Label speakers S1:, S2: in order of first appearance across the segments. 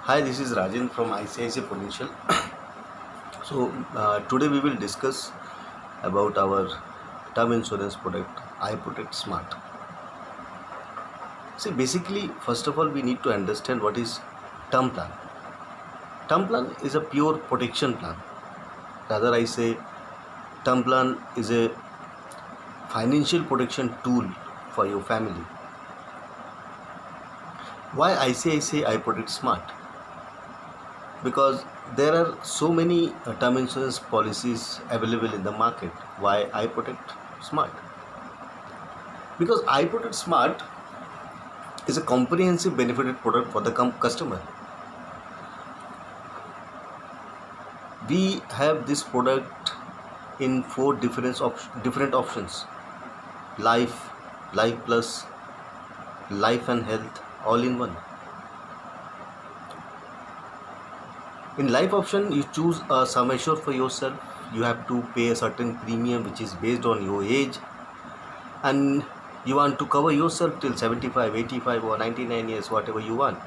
S1: Hi, this is Rajan from ICICI Prudential. Today we will discuss about our term insurance product, iProtect Smart. See, basically, first of all, we need to understand what is term plan. Term plan is a pure protection plan. Rather, I say term plan is a financial protection tool for your family. Why ICICI iProtect Smart? Because there are so many term insurance policies available in the market. Why iProtect Smart? Because iProtect Smart is a comprehensive benefited product for the customer. We have this product in four different options: life, life plus, life and health, all in one. In life option, you choose a sum assured for yourself. You have to pay a certain premium which is based on your age, and you want to cover yourself till 75, 85 or 99 years, whatever you want.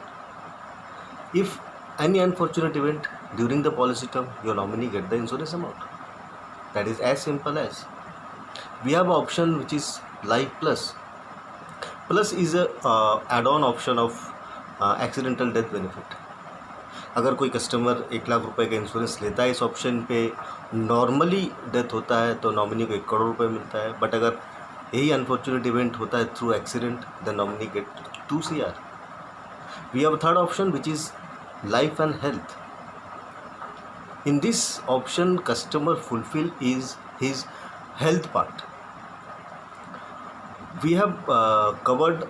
S1: If any unfortunate event during the policy term, your nominee get the insurance amount. That is as simple as. We have an option which is life plus. Plus is a add-on option of accidental death benefit. अगर कोई customer 1,00,000 रुपए का insurance लेता है, इस option पे normally death होता है तो नॉमिनी को 1 करोड़ रुपए मिलता है. बट अगर यही अनफॉर्चुनेट इवेंट होता है through accident, the nominee get 2 CR. We have third option which is life and health. In this option, customer fulfill is his health part. We have covered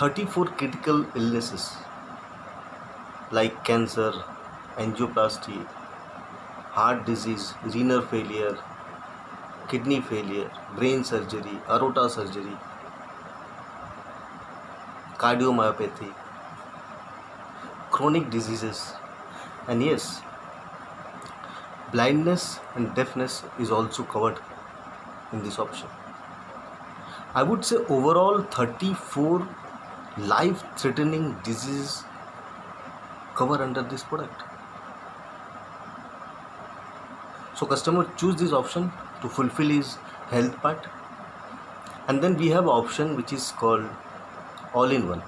S1: 34 critical illnesses like cancer, angioplasty, heart disease, renal failure, kidney failure, brain surgery, aorta surgery, cardiomyopathy, chronic diseases, and yes, blindness and deafness is also covered in this option. I would say overall 34 life threatening diseases cover under this product. So customer choose this option to fulfill his health part, and then we have option which is called all in one.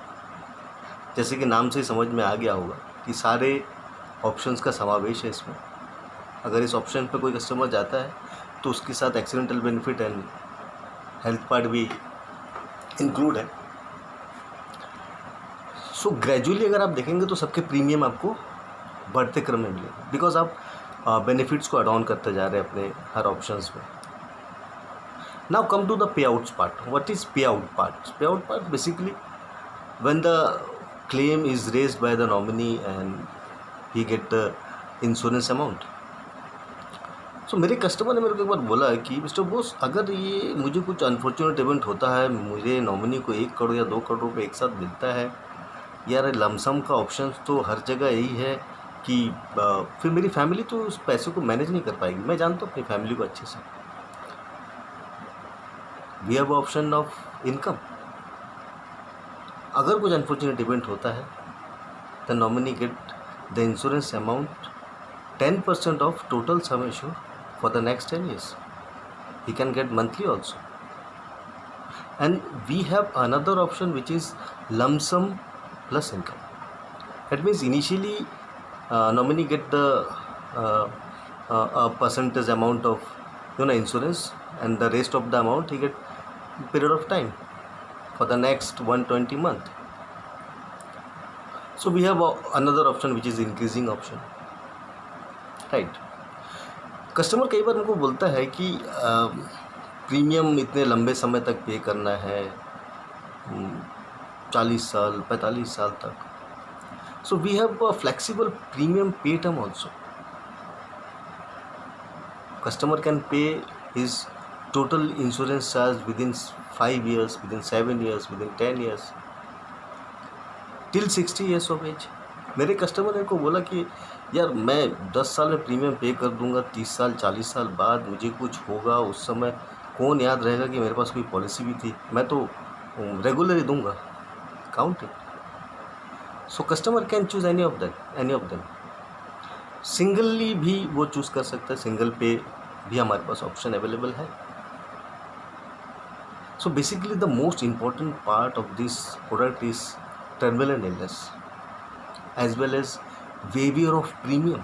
S1: जैसे कि नाम से समझ में आ गया होगा कि सारे ऑप्शंस का समावेश है इसमें. अगर इस ऑप्शन पर कोई कस्टमर जाता है तो उसके साथ accidental benefit and health part भी इंक्लूड है. सो ग्रेजुअली अगर आप देखेंगे तो सबके प्रीमियम आपको बढ़ते क्रम में मिलेंगे, बिकॉज आप बेनिफिट्स को एड ऑन करते जा रहे हैं अपने हर ऑप्शंस में. Now come to the payouts part. What is payout part? Payout part basically when the claim is raised by the nominee and he get the insurance amount. So मेरे customer ने मेरे को एक बार बोला कि mister Bose, अगर ये मुझे कुछ अनफॉर्चुनेट इवेंट होता है, मुझे नॉमिनी को 1 करोड़ या 2 करोड़ रुपए एक साथ मिलता है, यार लमसम का ऑप्शन तो हर जगह यही है कि फिर मेरी फैमिली तो उस पैसे को मैनेज नहीं कर पाएगी. मैं जानता हूँ अपनी फैमिली को अच्छे से. We have option of income. अगर कुछ अनफॉर्चुनेट इवेंट होता है, the nominee get the insurance amount 10% of total sum assured for the next 10 years. He can get monthly also. And we have another option which is lump sum plus income. That means initially nominee get the percentage amount of insurance, and the rest of the amount he get period of time for the next 120 month. So we have another option which is increasing option, right? Customer कई बार हमको बोलता है कि premium इतने लंबे समय तक पे करना है, 40 साल 45 साल तक. So we have a flexible premium pay term also. Customer can pay his total insurance charge within 5 years, within 7 years, within 10 years, till 60 years of age. मेरे कस्टमर ने को बोला कि यार मैं 10 साल में प्रीमियम पे कर दूंगा, 30 साल 40 साल बाद मुझे कुछ होगा, उस समय कौन याद रहेगा कि मेरे पास कोई पॉलिसी भी थी. मैं तो रेगुलर ही दूंगा, count it. So customer can choose any of them. Singly भी वो चूज़ कर सकता है, सिंगल पे भी हमारे पास ऑप्शन अवेलेबल है. So basically the most important part of this product is terminal illness as well as waiver of premium.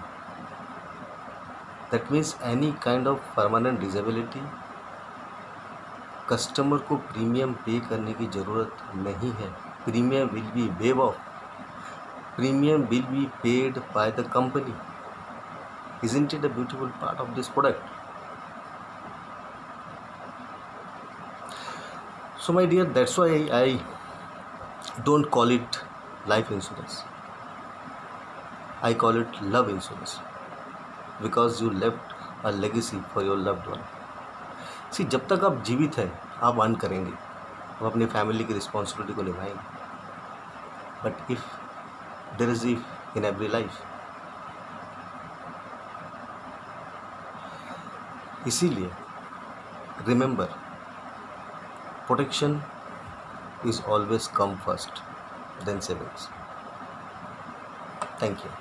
S1: That means any kind of permanent disability, customer को प्रीमियम पे करने की ज़रूरत नहीं है. Premium will be waive off, premium will be paid by the company. Isn't it a beautiful part of this product? So my dear, that's why I don't call it life insurance. I call it love insurance, because you left a legacy for your loved one. See, जब तक आप जीवित हैं आप earn करेंगे, आप अपनी family की रिस्पॉन्सिबिलिटी को निभाएंगे. But if there is if in every life, इसीलिए remember, protection is always come first then savings. Thank you.